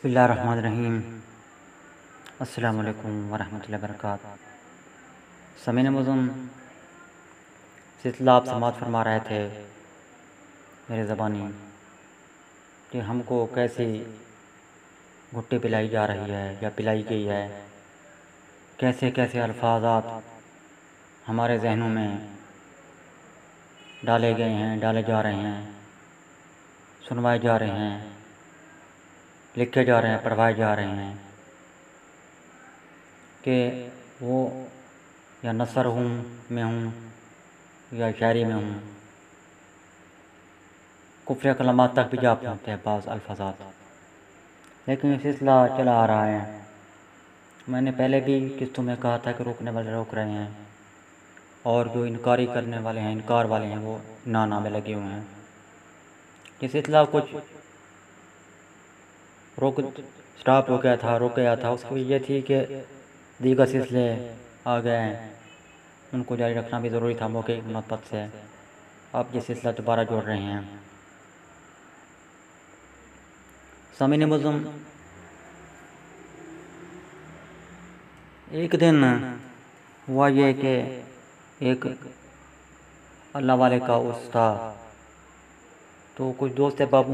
بسم اللہ الرحمن الرحیم۔ السلام علیکم ورحمۃ اللہ وبرکاتہ۔ سامعین معظم، سلسلہ آپ سماعت فرما رہے تھے میرے زبانی کہ ہم کو کیسی گھٹی پلائی جا رہی ہے یا پلائی گئی ہے، کیسے کیسے الفاظات ہمارے ذہنوں میں ڈالے گئے ہیں، ڈالے جا رہے ہیں، سنوائے جا رہے ہیں، لکھے جا رہے ہیں، پڑھوائے جا رہے ہیں کہ وہ یا نثر میں ہوں یا شاعری میں ہوں، کفر کلمات تک بھی جا پہنچتے ہیں بعض الفاظات، لیکن یہ سلسلہ چلا آ رہا ہے۔ میں نے پہلے بھی قسطوں میں کہا تھا کہ روکنے والے روک رہے ہیں، اور جو انکاری کرنے والے ہیں، انکار والے ہیں، وہ نا میں لگے ہوئے ہیں۔ یہ سلسلہ کچھ سٹاپ ہو گیا تھا، رک گیا تھا۔ اس کی وجہ یہ تھی کہ دیگر سلسلے آ گئے ہیں، ان کو جاری رکھنا بھی ضروری تھا موقع کی مناسبت سے۔ اب یہ سلسلہ دوبارہ جوڑ رہے ہیں۔ سامعین معظم، ایک دن ہوا یہ کہ ایک اللہ والے کا عرس تھا، تو کچھ دوست احباب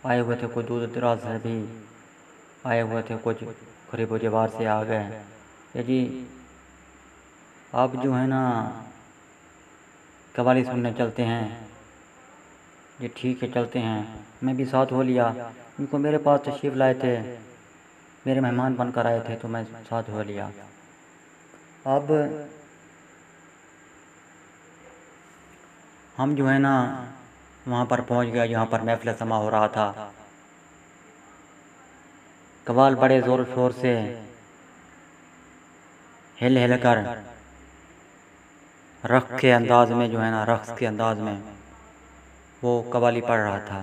آئے ہوئے تھے، کچھ دور دراز سے بھی آئے ہوئے تھے، کچھ قریب و جوار سے آ گئے کہ جی آپ جو ہے نا قوالی سننے چلتے ہیں۔ یہ ٹھیک ہے، چلتے ہیں۔ میں بھی ساتھ ہو لیا، ان کو میرے پاس تشریف لائے تھے، میرے مہمان بن کر آئے تھے، تو میں ساتھ ہو لیا۔ اب ہم جو ہے نا وہاں پر پہنچ گئے جہاں پر محفل سماع ہو رہا تھا۔ قوال بڑے زور و شور سے ہل کر رقص کے انداز میں جو ہے نا، رقص کے انداز میں وہ قوالی پڑھ رہا تھا۔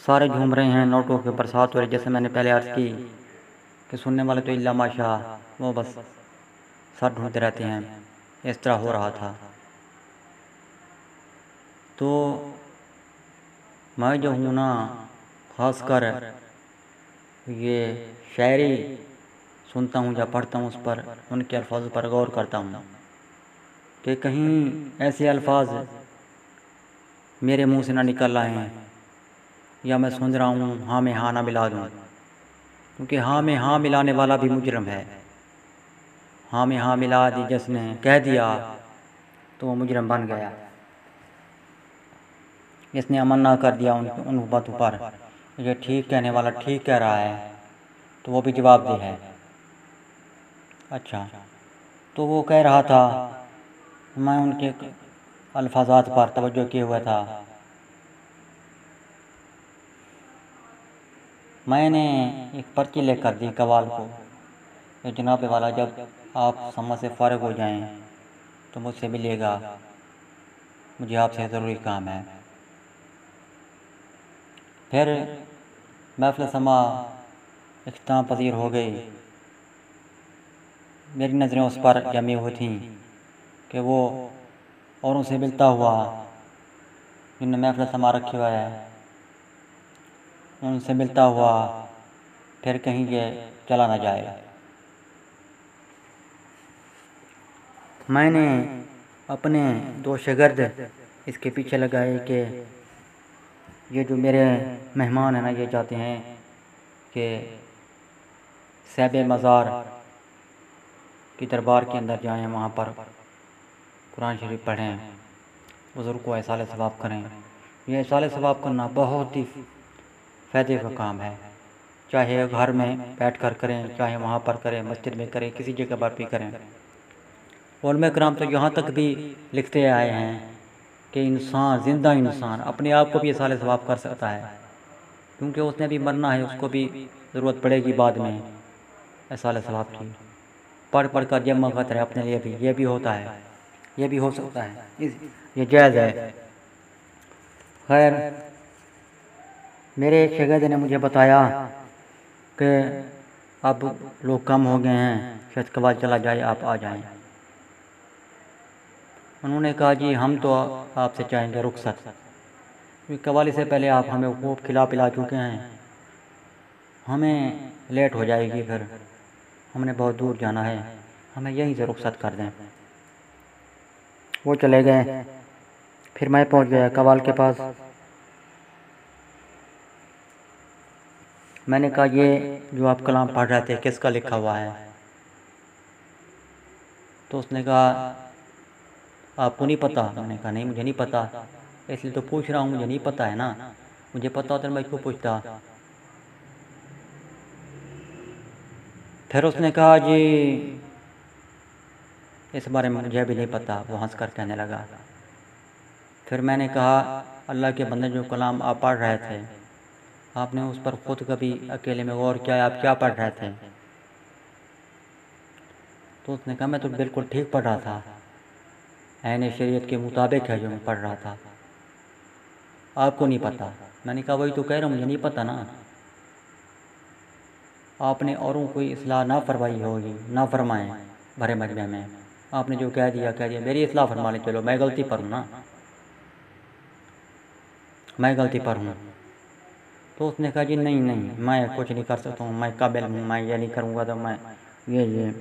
سارے جھوم رہے ہیں، نوٹوں کے برسات ہو رہی، جیسے میں نے پہلے عرض کی کہ سننے والے تو الا ماشاء، وہ بس سر ڈھونڈتے رہتے ہیں۔ اس طرح ہو رہا تھا۔ تو میں جو ہوں نا، خاص کر یہ شاعری سنتا ہوں یا پڑھتا ہوں، اس پر ان کے الفاظ پر غور کرتا ہوں کہ کہیں ایسے الفاظ میرے منہ سے نہ نکل رہے ہیں، یا میں سن رہا ہوں ہاں میں ہاں نہ ملا دوں، کیونکہ ہاں میں ہاں ملانے والا بھی مجرم ہے۔ ہاں میں ہاں ملا دی جس نے کہہ دیا تو وہ مجرم بن گیا۔ جس نے امن نہ کر دیا ان باتوں پر، یہ ٹھیک کہنے والا ٹھیک کہہ رہا ہے تو وہ بھی جواب دہ ہے۔ اچھا، تو وہ کہہ رہا تھا، میں ان کے الفاظات پر توجہ کیے ہوئے تھا۔ میں نے ایک پرچی لے کر دی قوال کو کہ جناب والا جب آپ سمجھ سے فارغ ہو جائیں تو مجھ سے ملیے گا، مجھے آپ سے ضروری کام ہے۔ پھر محفل سماع اختتام پذیر ہو گئی۔ میری نظریں اس پر جمی ہوئی تھیں کہ وہ اوروں سے ملتا ہوا، جن نے محفل سماع رکھی ہوا ہے، ان سے ملتا ہوا پھر کہیں یہ چلا نہ جائے۔ میں نے اپنے دو شاگرد اس کے پیچھے لگائے کہ یہ جو میرے مہمان ہیں نا، یہ چاہتے ہیں کہ صاحب مزار کی دربار کے اندر جائیں، وہاں پر قرآن شریف پڑھیں، بزرگ کو ایصال ثواب کریں۔ یہ ایصال ثواب کرنا بہت ہی فائدے کا کام ہے، چاہے گھر میں بیٹھ کر کریں، چاہے وہاں پر کریں، مسجد میں کریں، کسی جگہ پر بھی کریں۔ علماء کرام تو یہاں تک بھی لکھتے آئے ہیں کہ انسان، زندہ انسان اپنے آپ کو بھی ایصال ثواب کر سکتا ہے، کیونکہ اس نے بھی مرنا ہے، اس کو بھی ضرورت پڑے گی بعد میں ایصال ثواب کی۔ پڑھ کر جمع کرتے ہیں اپنے لیے بھی، یہ بھی ہوتا ہے، یہ بھی ہو سکتا ہے، یہ جائز ہے۔ خیر، میرے ایک شاگرد نے مجھے بتایا کہ اب لوگ کم ہو گئے ہیں، شاید قوال چلا جائے، آپ آ جائیں۔ انہوں نے کہا جی ہم تو آپ سے چاہیں گے رخصت، کیونکہ قوالی سے پہلے آپ ہمیں خوب کھلا پلا چکے ہیں، ہمیں لیٹ ہو جائے گی، پھر ہم نے بہت دور جانا ہے، ہمیں یہیں سے رخصت کر دیں۔ وہ چلے گئے، پھر میں پہنچ گیا قوال کے پاس۔ میں نے کہا یہ جو آپ کلام پڑھ رہے تھے کس کا لکھا ہوا ہے؟ تو اس نے کہا آپ کو نہیں پتا؟ میں نے کہا نہیں مجھے نہیں پتا، اس لیے تو پوچھ رہا ہوں، مجھے نہیں پتا ہے نا، مجھے پتا ہوتا میں کیوں پوچھتا۔ پھر اس نے کہا جی اس بارے میں مجھے بھی نہیں پتا، وہ ہنس کر کہنے لگا۔ پھر میں نے کہا اللہ کے بندے جو کلام آپ پڑھ رہے تھے، آپ نے اس پر خود کبھی اکیلے میں غور کیا، آپ کیا پڑھ رہے تھے؟ تو اس نے کہا میں تو بالکل ٹھیک پڑھ رہا تھا، عین شریعت کے مطابق ہے جو میں پڑھ رہا تھا، آپ کو نہیں پتا۔ میں نے کہا وہی تو کہہ رہا ہوں، مجھے نہیں پتا نا، آپ نے اوروں کوئی اصلاح نہ فرمائی ہوگی، نہ فرمائیں بھرے مجمع میں، آپ نے جو کہہ دیا میری اصلاح فرما لیں، چلو میں غلطی پر ہوں نا، میں غلطی پر ہوں۔ تو اس نے کہا جی نہیں نہیں میں کچھ نہیں کر سکتا ہوں، میں قابل ہوں، میں یہ نہیں کروں گا تو میں یہ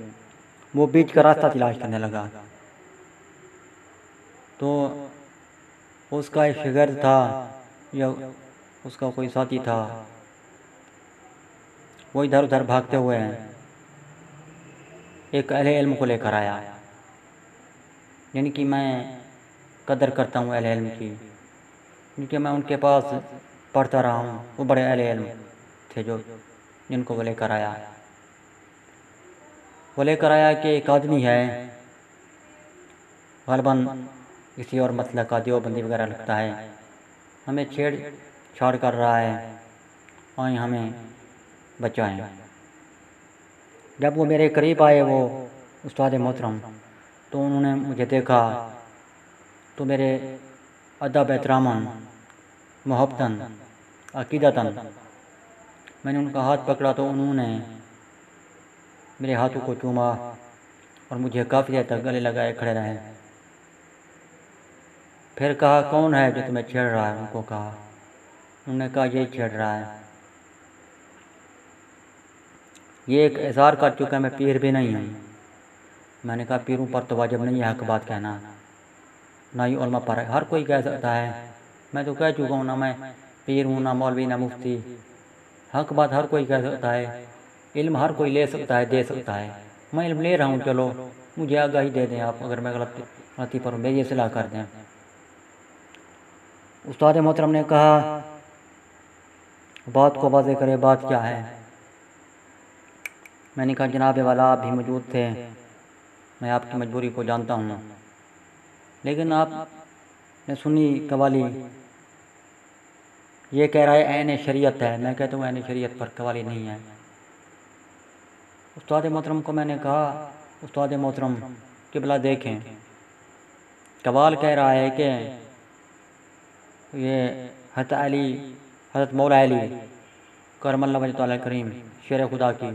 وہ بیچ کا راستہ تلاش کرنے لگا۔ تو اس کا ایک شاگرد تھا یا اس کا کوئی ساتھی تھا، وہ ادھر ادھر بھاگتے ہوئے ہیں، ایک اہل علم کو لے کر آیا، یعنی کہ میں قدر کرتا ہوں اہل علم کی، کیونکہ میں ان کے پاس پڑھتا رہا ہوں، وہ بڑے اہل علم تھے جو جن کو وہ لے کر آیا۔ وہ لے کر آیا کہ ایک آدمی ہے غالباً کسی اور مسئلہ کا دیوبندی وغیرہ لگتا ہے، ہمیں چھیڑ چھاڑ کر رہا ہے، آئیں ہمیں بچائیں۔ جب وہ میرے قریب آئے وہ استاد محترم، تو انہوں نے مجھے دیکھا تو میرے ادب احتراماً محبتاً عقیدتاً میں نے ان کا ہاتھ پکڑا، تو انہوں نے میرے ہاتھوں کو چوما اور مجھے کافی دیر تک گلے لگائے کھڑے رہے۔ پھر کہا کون ہے جو تمہیں چھیڑ رہا ہے؟ ان کو کہا، انہوں نے کہا یہی چھیڑ رہا ہے، یہ ایک اظہار کر چکا میں پیر بھی نہیں ہوں۔ میں نے کہا پیروں پر تو واجب نہیں ہے حق بات کہنا، نہ ہی علماء پر ہے، ہر کوئی کہہ سکتا ہے، میں تو کہہ چکا ہوں نہ میں پیر ہوں، نہ مولوی، نہ مفتی، حق بات ہر کوئی کہہ سکتا ہے، علم ہر کوئی لے سکتا ہے، دے سکتا ہے، میں علم لے رہا ہوں، چلو مجھے آگاہی دے دیں آپ، اگر میں غلطی پر ہوں میری اصلاح کر دیں۔ استاد محترم نے کہا بات کو واضح کرے، بات کیا ہے؟ میں نے کہا جناب والا آپ بھی موجود تھے، میں آپ کی مجبوری کو جانتا ہوں، لیکن آپ نے سنی قوالی یہ کہہ رہا ہے عین شریعت ہے، میں کہتا ہوں عین شریعت پر قوالی نہیں ہے۔ استاد محترم کو میں نے کہا استاد محترم قبلہ دیکھیں، قوال کہہ رہا ہے کہ یہ حضرت علی، حضرت مولا علی کرم اللہ وجہ تعالی کریم شیر خدا کی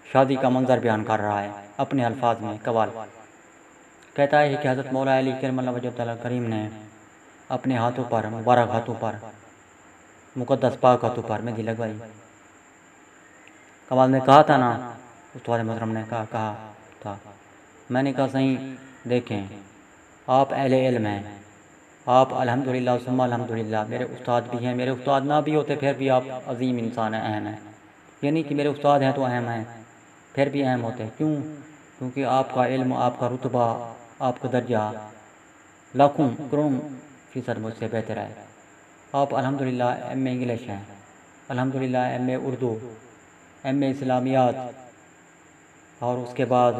شادی کا منظر بیان کر رہا ہے اپنے الفاظ میں۔ قوال کہتا ہے کہ حضرت مولا علی کرم اللہ وجہ تعالی کریم نے اپنے ہاتھوں پر، مبارک ہاتھوں پر، مقدس پاک ہاتھوں پر مہندی لگوائی۔ قوال نے کہا تھا نا، استاد محترم نے کہا تھا، میں نے کہا صحیح دیکھیں آپ اہل علم ہیں، آپ الحمدللہ ثم الحمدللہ میرے استاد بھی ہیں، میرے استاد نہ بھی ہوتے پھر بھی آپ عظیم انسان ہیں، اہم ہیں، یعنی کہ میرے استاد ہیں تو اہم ہیں، پھر بھی اہم ہوتے، کیوں؟ کیونکہ آپ کا علم، آپ کا رتبہ، آپ کا درجہ لاکھوں کروڑوں فیصد مجھ سے بہتر ہے۔ آپ الحمدللہ ایم اے انگلش ہیں، الحمدللہ ایم اے اردو، ایم اے اسلامیات، اور اس کے بعد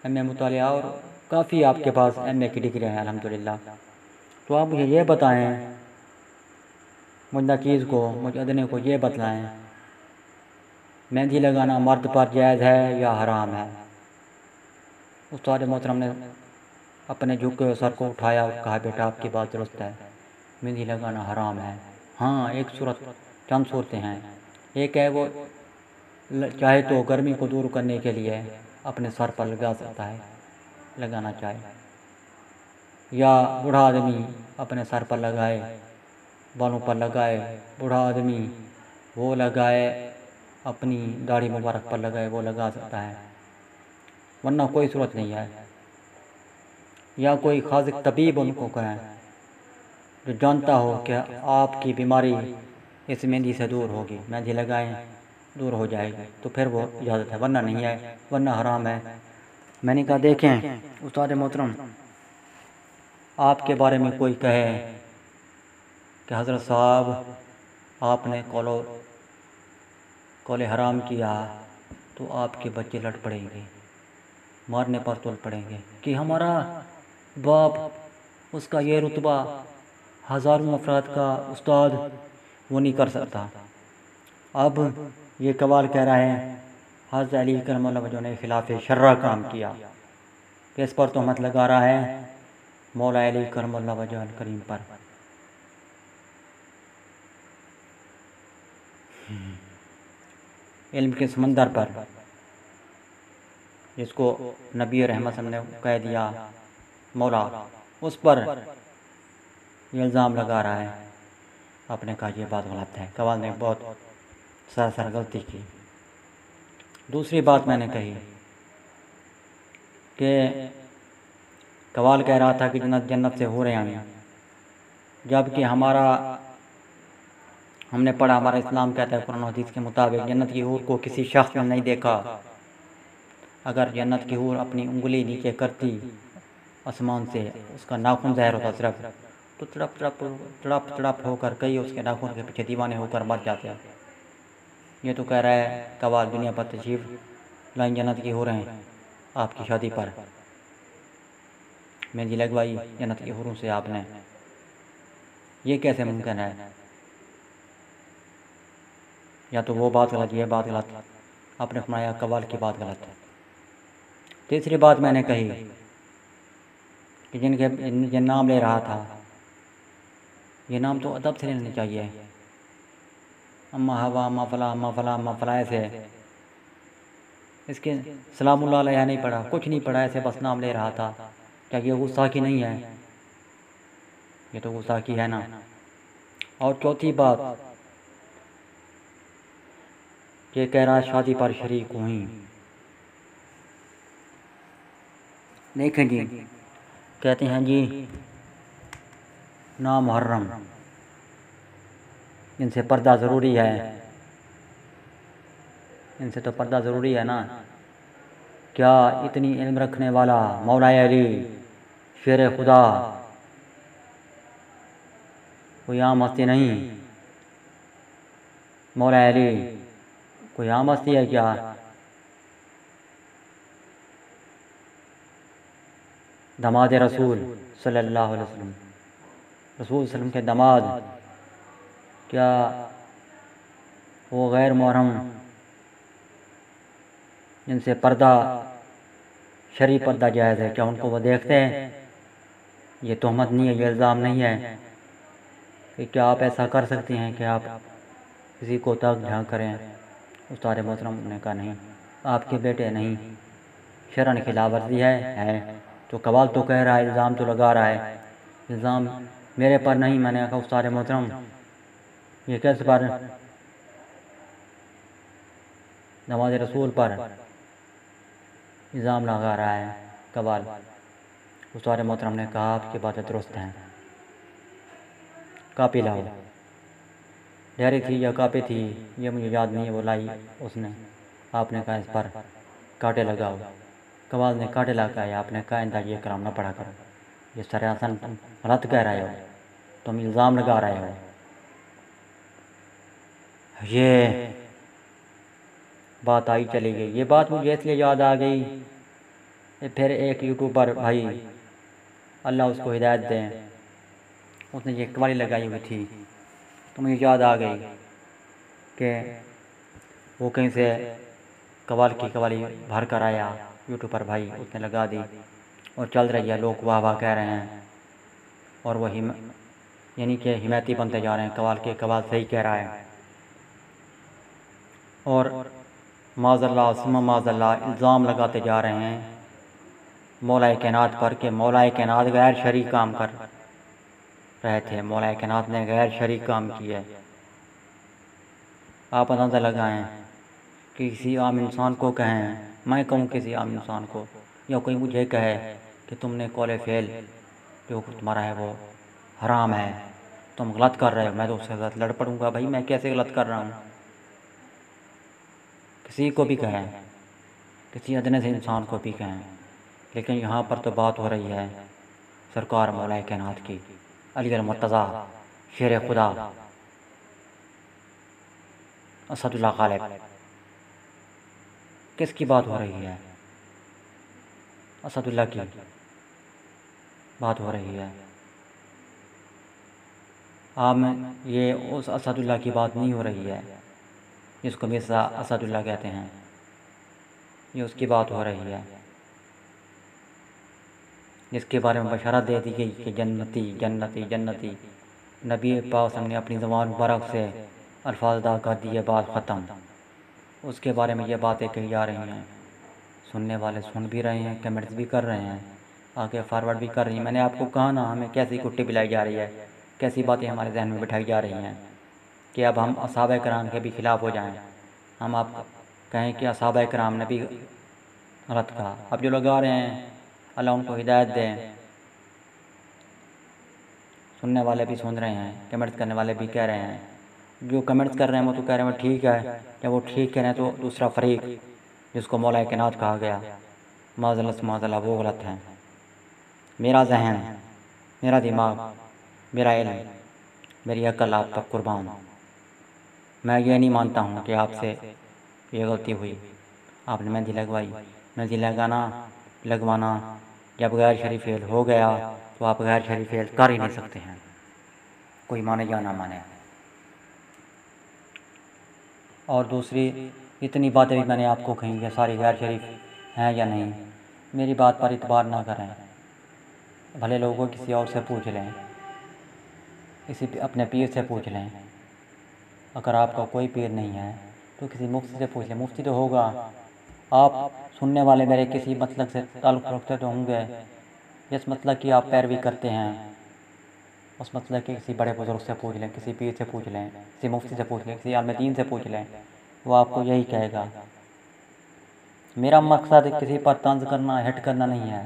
ایم اے مطالعہ، اور کافی آپ کے پاس ایم اے کی ڈگری ہیں الحمدللہ۔ تو آپ مجھے یہ بتائیں، مجھ ناچیز کو، مجھ ادنے کو یہ بتلائیں مہندی لگانا مرد پر جائز ہے یا حرام ہے؟ استاد محترم نے اپنے جھکے ہوئے سر کو اٹھایا اور کہا بیٹا آپ کی بات درست ہے، مہندی لگانا حرام ہے، ہاں ایک صورت، چند صورتیں ہیں، ایک ہے وہ چاہے تو گرمی کو دور کرنے کے لیے اپنے سر پر لگا سکتا ہے، لگانا چاہے، یا بوڑھا آدمی اپنے سر پر لگائے، بالوں پر لگائے، بوڑھا آدمی وہ لگائے، اپنی داڑھی مبارک پر لگائے، وہ لگا سکتا ہے، ورنہ کوئی صورت نہیں ہے۔ یا کوئی خاص طبیب ان کو کہیں جو جانتا ہو کہ آپ کی بیماری اس مہندی سے دور ہوگی، مہندی لگائیں دور ہو جائے گی، تو پھر وہ اجازت ہے، ورنہ نہیں ہے، ورنہ حرام ہے۔ میں نے کہا دیکھیں استاد محترم، آپ کے بارے میں کوئی کہے کہ حضرت صاحب آپ نے قول حرام کیا، تو آپ کے بچے لڑ پڑیں گے، مارنے پر تل پڑیں گے کہ ہمارا باپ، اس کا یہ رتبہ ہزاروں افراد کا استاد، وہ نہیں کر سکتا۔ اب یہ قوال کہہ رہا ہے حضرت علی کرم اللہ وجہ نے خلاف شرع کام کیا، اس پر تہمت لگا رہا ہے مولا علی کرم اللہ وجہ کریم پر۔ علم کے سمندر پر، جس کو نبی رحمت صلی اللہ علیہ وسلم نے کہہ دیا مولا، اس پر یہ الزام لگا رہا ہے۔ آپ نے کہا یہ بات غلط ہے، قوال نے بہت سراسر غلطی کی۔ دوسری بات میں نے کہی کہ قوال کہہ رہا تھا کہ جنت سے ہو رہے ہیں، جبکہ ہم نے پڑھا، ہمارا اسلام کہتا ہے قرآن و حدیث کے مطابق جنت کی حور کو کسی شخص نے نہیں دیکھا۔ اگر جنت کی حور اپنی انگلی نیچے کرتی آسمان سے، اس کا ناخن ظاہر ہوتا صرف، تو تڑپ ہو کر کئی اس کے ناخن کے پیچھے دیوانے ہو کر مر جاتے ہیں۔ یہ تو کہہ رہا ہے قوال دنیا پر تشریف لائن جنت کی ہو رہے ہیں، آپ کی شادی پر مہندی لگوائی جنت کی حوروں سے آپ نے، یہ کیسے ممکن ہے؟ یا تو وہ بات غلط، یہ بات غلط، آپ نے فرمایا قوال کی بات غلط ہے۔ تیسری بات میں نے کہی کہ جن نام لے رہا تھا، یہ نام تو ادب سے لینے چاہیے، اما ہوا، اما فلا، اما فلا، اما فلا، ایسے اس کے سلام اللہ علیہ نہیں پڑھا، کچھ نہیں پڑھا، ایسے بس نام لے رہا تھا۔ کیا یہ گستاخی نہیں ہے؟ یہ تو گستاخی ہے نا۔ اور چوتھی بات، یہ کہہ رہا شادی پر شریک ہوئی۔ دیکھیں جی، کہتے ہیں جی نامحرم ان سے پردہ ضروری ہے، ان سے تو پردہ ضروری ہے نا۔ کیا اتنی علم رکھنے والا مولا علی شیر خدا کوئی عام ہستی نہیں؟ مولا علی کوئی عام ہستی ہے کیا؟ داماد رسول صلی اللہ علیہ وسلم، رسول صلی اللہ علیہ وسلم کے داماد، کیا وہ غیر محرم جن سے پردہ شرعی پردہ جائز ہے، کیا ان کو وہ دیکھتے ہیں؟ یہ تہمت نہیں ہے، یہ الزام نہیں ہے کہ کیا آپ ایسا کر سکتے ہیں کہ آپ کسی کو تک جھانک کریں؟ استاد محترم نے کہا نہیں، آپ کے بیٹے نہیں، شرعن خلاف ورزی ہے تو قوال تو کہہ رہا ہے، الزام تو لگا رہا ہے، الزام میرے پر نہیں۔ میں نے کہا استاد محترم یہ کس پر؟ نماز رسول پر الزام لگا رہا ہے قوال۔ استاد محترم نے کہا آپ کی باتیں درست ہیں، کاپی لاؤ۔ ڈائری تھی یا کاپی تھی یہ مجھے یاد نہیں ہے، وہ لائی اس نے، آپ نے کہا اس پر کاٹے لگاؤ۔ قوال نے کاٹے لگائے، آپ نے کہا آئندہ یہ کلام نہ پڑھا کرو، یہ سراسر غلط کہہ رہے ہو، تم الزام لگا رہے ہو۔ یہ بات آئی چلی گئی، یہ بات مجھے اس لیے یاد آ گئی، پھر ایک یوٹیوبر بھائی اللہ اس کو ہدایت دیں، اس نے یہ قوالی لگائی ہوئی تھی، تو مجھے یاد آ گئی کہ وہ کہیں سے قوال کی قوالی بھر کر آیا یوٹیوبر بھائی، اس نے لگا دی اور چل رہی ہے، لوگ واہ واہ کہہ رہے ہیں، اور وہ یعنی کہ حمایتی بنتے جا رہے ہیں قوال کے، قوال صحیح کہہ رہا ہے، اور معاذ اللہ ثم معاذ اللہ الزام لگاتے جا رہے ہیں مولا کائنات پر کہ مولا کائنات غیر شرعی کام کر رہے تھے، مولا کائنات نے غیر شرعی کام کیا ہے۔ آپ اندازہ لگائیں کہ کسی عام انسان کو کہیں، میں کہوں کسی عام انسان کو، یا کوئی مجھے کہے کہ تم نے قول فعل جو تمہارا ہے وہ حرام ہے، تم غلط کر رہے ہو، میں تو اس کے ساتھ لڑ پڑوں گا، بھائی میں کیسے غلط کر رہا ہوں؟ کسی کو بھی کہیں، کسی ادنے سے انسان کو بھی کہیں، لیکن یہاں پر تو بات ہو رہی ہے سرکار مولا کائنات کی، علی المرتضیٰ شیر خدا اسد اللہ غالب، کس کی بات ہو رہی ہے؟ اسد اللہ کی بات ہو رہی ہے۔ یہ اس اسد اللہ کی بات نہیں ہو رہی ہے جس کو مرزا اسد اللہ کہتے ہیں، یہ اس کی بات ہو رہی ہے جس کے بارے میں بشارت دے دی گئی کہ جنتی جنتی جنتی۔ نبی پاک نے اپنی زبان مبارک سے الفاظ ادا کر دیے، بات ختم۔ اس کے بارے میں یہ باتیں کہی جا رہی ہیں، سننے والے سن بھی رہے ہیں، کمنٹس بھی کر رہے ہیں، آگے فارورڈ بھی کر رہی ہیں۔ میں نے آپ کو کہا نا، ہمیں کیسی کٹی پلائی جا رہی ہے، کیسی باتیں ہمارے ذہن میں بٹھائی جا رہی ہیں کہ اب ہم اصحابہ کرام کے بھی خلاف ہو جائیں، ہم آپ کہیں کہ اصحابہ کرام نے بھی غلط کہا۔ اب جو لوگ آ رہے ہیں اللہ ان کو ہدایت دیں، سننے والے بھی سن رہے ہیں، کمنٹس کرنے والے بھی کہہ رہے ہیں، جو کمنٹس کر رہے ہیں وہ تو کہہ رہے ہیں ٹھیک ہے، جب وہ ٹھیک کہہ رہے ہیں تو دوسرا فریق جس کو مولا کائنات کہا گیا، معاذ اللہ وہ غلط ہے۔ میرا ذہن، میرا دماغ، میرا علم، میری عقل آپ تک قربان، میں یہ نہیں مانتا ہوں کہ آپ سے یہ غلطی ہوئی، آپ نے مہندی لگوائی، مہندی لگوانا جب غیر شرعی فعل ہو گیا تو آپ غیر شرعی فعل کر ہی نہیں سکتے ہیں، کوئی مانے یا نہ مانے۔ اور دوسری اتنی باتیں بھی میں نے آپ کو کہیں کہ ساری غیر شریف ہیں یا نہیں، میری بات پر اعتبار نہ کریں، بھلے لوگوں کسی اور سے پوچھ لیں، اپنے پیر سے پوچھ لیں، اگر آپ کا کوئی پیر نہیں ہے تو کسی مفتی سے پوچھ لیں، مفتی تو ہوگا، آپ سننے والے میرے کسی مسلک سے تعلق رکھتے تو ہوں گے، جس مسلک کی آپ پیروی کرتے ہیں اس مسلک کے کسی بڑے بزرگ سے پوچھ لیں، کسی پیر سے پوچھ لیں، کسی مفتی سے پوچھ لیں، کسی عالم دین سے پوچھ لیں، وہ آپ کو یہی کہے گا۔ میرا مقصد کسی پر طنز کرنا، ہٹ کرنا نہیں ہے،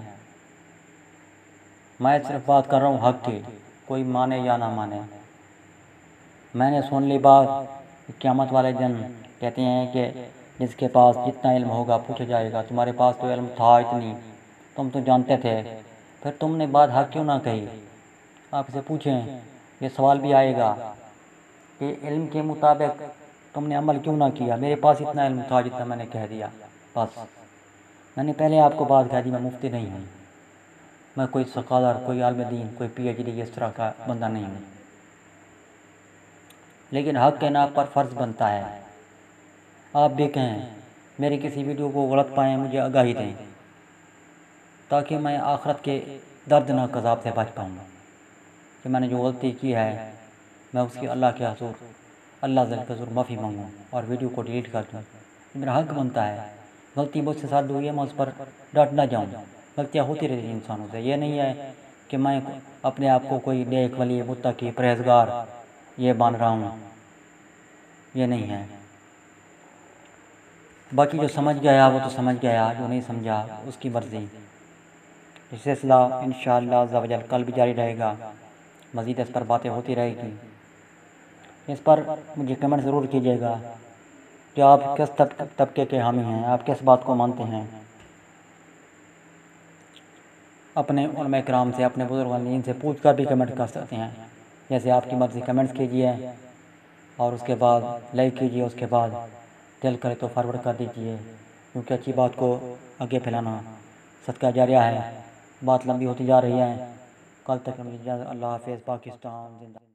میں صرف بات کر رہا ہوں حق کی، کوئی مانے یا نہ مانے۔ میں نے سن لی بات، قیامت والے دن کہتے ہیں کہ جس کے پاس جتنا علم ہوگا پوچھا جائے گا، تمہارے پاس تو علم تھا اتنی، تم تو جانتے تھے، پھر تم نے بات حق کیوں نہ کہی؟ آپ اسے پوچھیں، یہ سوال بھی آئے گا کہ علم کے مطابق تم نے عمل کیوں نہ کیا؟ میرے پاس اتنا علم تھا جتنا میں نے کہہ دیا، بس میں نے پہلے آپ کو بات کہہ دی، میں مفتی نہیں ہوں، میں کوئی سکالر، کوئی عالم دین، کوئی پی ایچ ڈی اس طرح کا بندہ نہیں ہوں، لیکن حق کہنا پر فرض بنتا ہے۔ آپ بھی کہیں، میری کسی ویڈیو کو غلط پائیں مجھے آگاہی دیں تاکہ میں آخرت کے دردناک عذاب سے بچ پاؤں، کہ میں نے جو غلطی کی ہے میں اس کی اللہ کے حضور، اللہ ذل کے حضور معافی مانگوں اور ویڈیو کو ڈیلیٹ کر دوں، میرا حق بنتا ہے۔ غلطی مجھ سے ساتھ ہوئی ہے، میں اس پر ڈٹ نہ جاؤں، غلطیاں ہوتی رہتی ہیں انسانوں سے، یہ نہیں ہے کہ میں اپنے آپ کو کوئی نیک ولی متقی پرہیزگار یہ مان رہا ہوں، یہ نہیں ہے۔ باقی جو سمجھ گیا وہ تو سمجھ گیا، جو نہیں سمجھا اس کی مرضی۔ یہ سلسلہ انشاءاللہ عز و جل کل بھی جاری رہے گا، مزید اس پر باتیں ہوتی رہے گی۔ اس پر مجھے کمنٹ ضرور کیجیے گا کہ آپ کس طبقے کے حامی ہیں، آپ کس بات کو مانتے ہیں۔ اپنے علماء کرام سے، اپنے بزرگان دین سے پوچھ کر بھی کمنٹ کر سکتے ہیں، جیسے آپ کی مرضی کمنٹس کیجیے اور اس کے بعد لائک کیجیے، اس کے بعد دل کرے تو فارورڈ کر دیجیے، کیونکہ اچھی بات کو آگے پھیلانا صدقہ جاریہ ہے۔ بات لمبی ہوتی جا رہی ہے، کل تک مجھے اجازت، اللہ حافظ، پاکستان زندہ۔